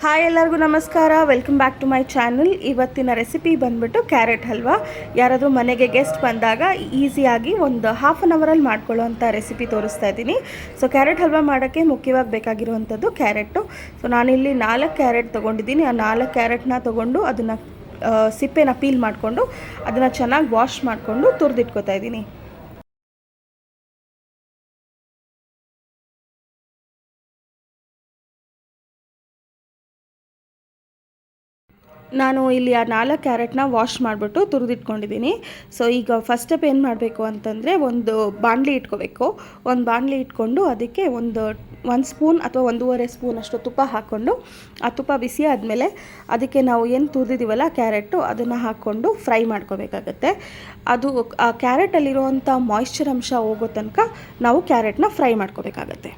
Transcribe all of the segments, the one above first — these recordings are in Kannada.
ಹಾಯ್ ಎಲ್ಲರಿಗೂ ನಮಸ್ಕಾರ. Welcome back to my channel. ಇವತ್ತಿನ ರೆಸಿಪಿ ಬಂದ್ಬಿಟ್ಟು ಕ್ಯಾರೆಟ್ ಹಲ್ವಾ. ಯಾರಾದರೂ ಮನೆಗೆ ಗೆಸ್ಟ್ ಬಂದಾಗ ಈಸಿಯಾಗಿ ಒಂದು ಹಾಫ್ ಆನ್ ಅವರಲ್ಲಿ ಮಾಡ್ಕೊಳ್ಳೋವಂಥ ರೆಸಿಪಿ ತೋರಿಸ್ತಾ ಇದ್ದೀನಿ. ಸೊ ಕ್ಯಾರೆಟ್ ಹಲ್ವಾ ಮಾಡೋಕ್ಕೆ ಮುಖ್ಯವಾಗಿ ಬೇಕಾಗಿರುವಂಥದ್ದು ಕ್ಯಾರೆಟು. ಸೊ ನಾನಿಲ್ಲಿ 4 ಕ್ಯಾರೆಟ್ ತೊಗೊಂಡಿದ್ದೀನಿ. ಆ 4 ಕ್ಯಾರೆಟ್ನ ತೊಗೊಂಡು ಅದನ್ನು ಸಿಪ್ಪೆನ ಪೀಲ್ ಮಾಡಿಕೊಂಡು ಅದನ್ನು ಚೆನ್ನಾಗಿ ವಾಶ್ ಮಾಡಿಕೊಂಡು ತುರಿದಿಟ್ಕೋತಾ ಇದ್ದೀನಿ. ನಾನು ಇಲ್ಲಿ ಆ 4 ಕ್ಯಾರೆಟ್ನ ವಾಶ್ ಮಾಡಿಬಿಟ್ಟು ತುರಿದಿಟ್ಕೊಂಡಿದ್ದೀನಿ. ಸೊ ಈಗ ಫಸ್ಟ್ ಸ್ಟೆಪ್ ಏನು ಮಾಡಬೇಕು ಅಂತಂದರೆ, ಒಂದು ಬಾಣಲಿ ಇಟ್ಕೋಬೇಕು. ಒಂದು ಬಾಣಲಿ ಇಟ್ಕೊಂಡು ಅದಕ್ಕೆ ಒಂದು ಸ್ಪೂನ್ ಅಥವಾ 1.5 ಸ್ಪೂನ್ ಅಷ್ಟು ತುಪ್ಪ ಹಾಕ್ಕೊಂಡು, ಆ ತುಪ್ಪ ಬಿಸಿ ಆದಮೇಲೆ ಅದಕ್ಕೆ ನಾವು ಏನು ತುರಿದಿದ್ದೀವಲ್ಲ ಕ್ಯಾರೆಟು, ಅದನ್ನು ಹಾಕ್ಕೊಂಡು ಫ್ರೈ ಮಾಡ್ಕೋಬೇಕಾಗತ್ತೆ. ಅದು ಆ ಕ್ಯಾರೆಟಲ್ಲಿರುವಂಥ ಮಾಯ್ಶ್ಚರ್ ಅಂಶ ಹೋಗೋ ತನಕ ನಾವು ಕ್ಯಾರೆಟ್ನ ಫ್ರೈ ಮಾಡ್ಕೋಬೇಕಾಗತ್ತೆ.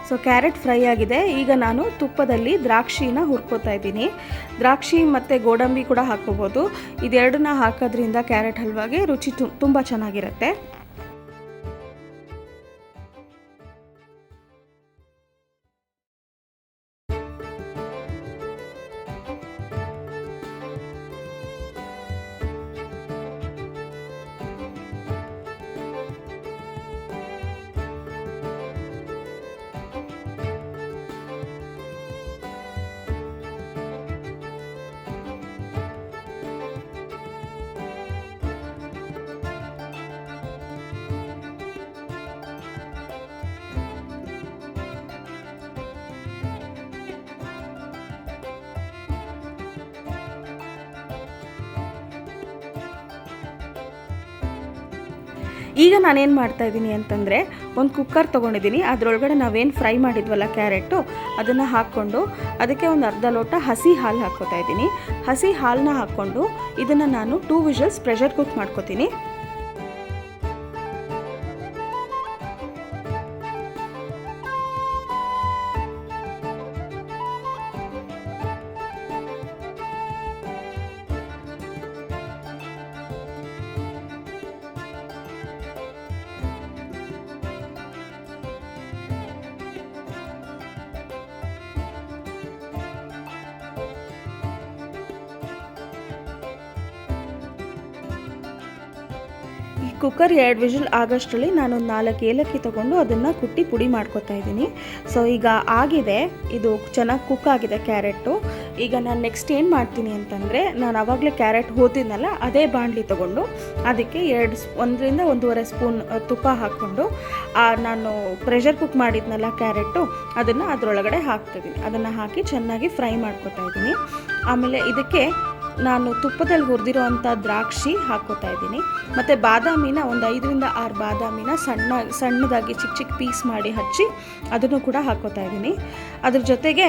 ಸೊ ಕ್ಯಾರೆಟ್ ಫ್ರೈ ಆಗಿದೆ. ಈಗ ನಾನು ತುಪ್ಪದಲ್ಲಿ ದ್ರಾಕ್ಷಿನ ಹುರ್ಕೋತಾ ಇದ್ದೀನಿ. ದ್ರಾಕ್ಷಿ ಮತ್ತು ಗೋಡಂಬಿ ಕೂಡ ಹಾಕ್ಕೋಬೋದು. ಇದೆರಡನ್ನ ಹಾಕೋದ್ರಿಂದ ಕ್ಯಾರೆಟ್ ಹಲ್ವಾಗೆ ರುಚಿ ತುಂಬ ಚೆನ್ನಾಗಿರುತ್ತೆ. ಈಗ ನಾನೇನು ಮಾಡ್ತಾಯಿದ್ದೀನಿ ಅಂತಂದರೆ, ಒಂದು ಕುಕ್ಕರ್ ತೊಗೊಂಡಿದ್ದೀನಿ. ಅದರೊಳಗಡೆ ನಾವೇನು ಫ್ರೈ ಮಾಡಿದ್ವಲ್ಲ ಕ್ಯಾರೆಟು, ಅದನ್ನು ಹಾಕ್ಕೊಂಡು ಅದಕ್ಕೆ ಒಂದು ಅರ್ಧ ಲೋಟ ಹಸಿ ಹಾಲು ಹಾಕ್ಕೋತಾ ಇದ್ದೀನಿ. ಹಸಿ ಹಾಲನ್ನ ಹಾಕ್ಕೊಂಡು ಇದನ್ನು ನಾನು 2 ವಿಷಲ್ಸ್ ಪ್ರೆಷರ್ ಕುಕ್ ಮಾಡ್ಕೋತೀನಿ. ಕುಕ್ಕರ್ 2 ವಿಷಲ್ ಆಗೋಷ್ಟರಲ್ಲಿ ನಾನು 4 ಏಲಕ್ಕಿ ತೊಗೊಂಡು ಅದನ್ನು ಕುಟ್ಟಿ ಪುಡಿ ಮಾಡ್ಕೊತಾ ಇದ್ದೀನಿ. ಸೊ ಈಗ ಆಗಿದೆ, ಇದು ಚೆನ್ನಾಗಿ ಕುಕ್ ಆಗಿದೆ ಕ್ಯಾರೆಟು. ಈಗ ನಾನು ನೆಕ್ಸ್ಟ್ ಏನು ಮಾಡ್ತೀನಿ ಅಂತಂದರೆ, ನಾನು ಆವಾಗಲೇ ಕ್ಯಾರೆಟ್ ಹೋದಿದ್ನಲ್ಲ ಅದೇ ಬಾಣಲಿ ತೊಗೊಂಡು ಅದಕ್ಕೆ 1 ರಿಂದ 1.5 ಸ್ಪೂನ್ ತುಪ್ಪ ಹಾಕ್ಕೊಂಡು ನಾನು ಪ್ರೆಷರ್ ಕುಕ್ ಮಾಡಿದ್ನಲ್ಲ ಕ್ಯಾರೆಟು, ಅದನ್ನು ಅದರೊಳಗಡೆ ಹಾಕ್ತಿದ್ದೀನಿ. ಅದನ್ನು ಹಾಕಿ ಚೆನ್ನಾಗಿ ಫ್ರೈ ಮಾಡ್ಕೊತಾ ಇದ್ದೀನಿ. ಆಮೇಲೆ ಇದಕ್ಕೆ ನಾನು ತುಪ್ಪದಲ್ಲಿ ಹುರಿದಿರೋ ಅಂಥ ದ್ರಾಕ್ಷಿ ಹಾಕ್ಕೋತಾ ಇದ್ದೀನಿ, ಮತ್ತು ಬಾದಾಮಿನ ಒಂದು 5ರಿಂದ 6 ಬಾದಾಮಿನ ಸಣ್ಣದಾಗಿ ಚಿಕ್ಕ ಚಿಕ್ಕ ಪೀಸ್ ಮಾಡಿ ಹಚ್ಚಿ ಅದನ್ನು ಕೂಡ ಹಾಕ್ಕೋತಾ ಇದ್ದೀನಿ. ಅದ್ರ ಜೊತೆಗೆ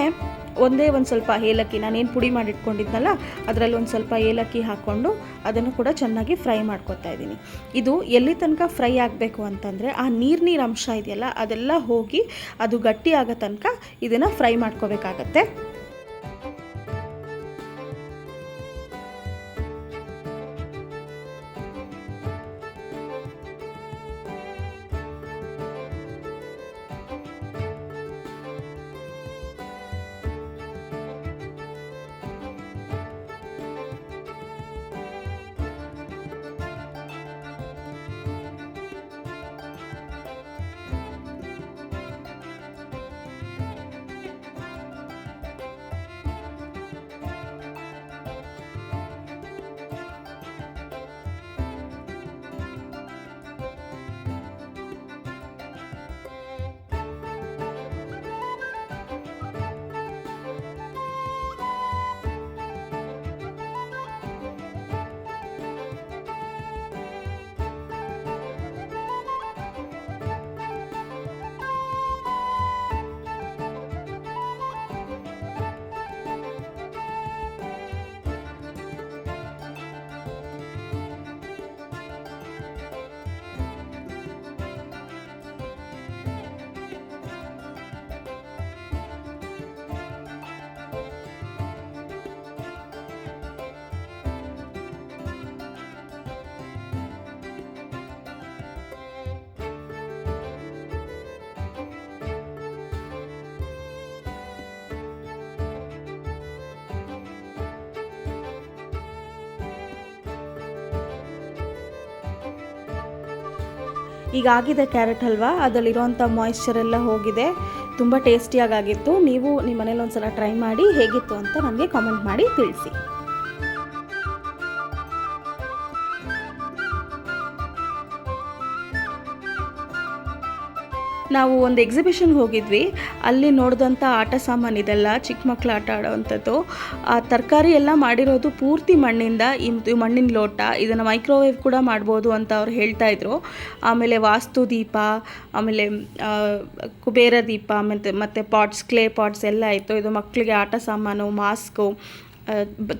ಒಂದು ಸ್ವಲ್ಪ ಏಲಕ್ಕಿ, ನಾನೇನು ಪುಡಿ ಮಾಡಿಟ್ಕೊಂಡಿದ್ನಲ್ಲ ಅದರಲ್ಲಿ ಒಂದು ಸ್ವಲ್ಪ ಏಲಕ್ಕಿ ಹಾಕ್ಕೊಂಡು ಅದನ್ನು ಕೂಡ ಚೆನ್ನಾಗಿ ಫ್ರೈ ಮಾಡ್ಕೊತಾ ಇದ್ದೀನಿ. ಇದು ಎಲ್ಲಿ ತನಕ ಫ್ರೈ ಆಗಬೇಕು ಅಂತಂದರೆ ಆ ನೀರು ಅಂಶ ಇದೆಯಲ್ಲ ಅದೆಲ್ಲ ಹೋಗಿ ಅದು ಗಟ್ಟಿ ಆಗೋ ತನಕ ಇದನ್ನು ಫ್ರೈ ಮಾಡ್ಕೋಬೇಕಾಗತ್ತೆ. ಈಗ ಆಗಿದೆ ಕ್ಯಾರೆಟ್ ಹಲ್ವಾ, ಅದರಲ್ಲಿರೋಂಥ ಮಾಯಿಶ್ಚರ್ ಎಲ್ಲ ಹೋಗಿದೆ, ತುಂಬ ಟೇಸ್ಟಿಯಾಗಿತ್ತು. ನೀವು ನಿಮ್ಮ ಮನೇಲಿ ಒಂದ್ಸಲ ಟ್ರೈ ಮಾಡಿ ಹೇಗಿತ್ತು ಅಂತ ನನಗೆ ಕಾಮೆಂಟ್ ಮಾಡಿ ತಿಳಿಸಿ. ನಾವು ಒಂದು ಎಕ್ಸಿಬಿಷನ್ಗೆ ಹೋಗಿದ್ವಿ, ಅಲ್ಲಿ ನೋಡಿದಂಥ ಆಟ ಸಾಮಾನು ಇದೆಲ್ಲ ಚಿಕ್ಕ ಮಕ್ಕಳು ಆಟ ಆಡೋವಂಥದ್ದು. ಆ ತರಕಾರಿ ಎಲ್ಲ ಮಾಡಿರೋದು ಪೂರ್ತಿ ಮಣ್ಣಿಂದ, ಇದು ಮಣ್ಣಿನ ಲೋಟ, ಇದನ್ನು ಮೈಕ್ರೋವೇವ್ ಕೂಡ ಮಾಡ್ಬೋದು ಅಂತ ಅವ್ರು ಹೇಳ್ತಾಯಿದ್ರು. ಆಮೇಲೆ ವಾಸ್ತು ದೀಪ, ಆಮೇಲೆ ಕುಬೇರ ದೀಪ, ಮತ್ತು ಪಾಟ್ಸ್, ಕ್ಲೇ ಪಾಟ್ಸ್ ಎಲ್ಲ ಇತ್ತು. ಇದು ಮಕ್ಕಳಿಗೆ ಆಟ ಸಾಮಾನು, ಮಾಸ್ಕು,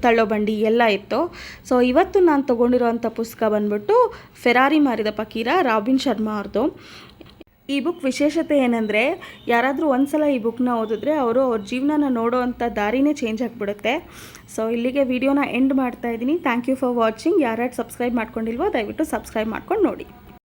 ತಳ್ಳೋ ಬಂಡಿ ಎಲ್ಲ ಇತ್ತು. ಸೊ ಇವತ್ತು ನಾನು ತೊಗೊಂಡಿರೋವಂಥ ಪುಸ್ತಕ ಬಂದ್ಬಿಟ್ಟು ಫೆರಾರಿ ಮಾರಿದ ಫಕೀರ, ರಾಬಿನ್ ಶರ್ಮಾ ಅವ್ರದ್ದು. ಈ ಬುಕ್ ವಿಶೇಷತೆ ಏನಂದರೆ, ಯಾರಾದರೂ ಒಂದು ಸಲ ಈ ಬುಕ್ನ ಓದಿದ್ರೆ ಅವ್ರ ಜೀವನನ ನೋಡೋ ಅಂಥ ದಾರಿನೇ ಚೇಂಜ್ ಆಗಿಬಿಡುತ್ತೆ. ಸೊ ಇಲ್ಲಿಗೆ ವಿಡಿಯೋನ ಎಂಡ್ ಮಾಡ್ತಾ ಇದ್ದೀನಿ. Thank you for watching. ಯಾರ್ಯಾರು ಸಬ್ಸ್ಕ್ರೈಬ್ ಮಾಡ್ಕೊಂಡಿಲ್ವೋ ದಯವಿಟ್ಟು ಸಬ್ಸ್ಕ್ರೈಬ್ ಮಾಡ್ಕೊಂಡು ನೋಡಿ.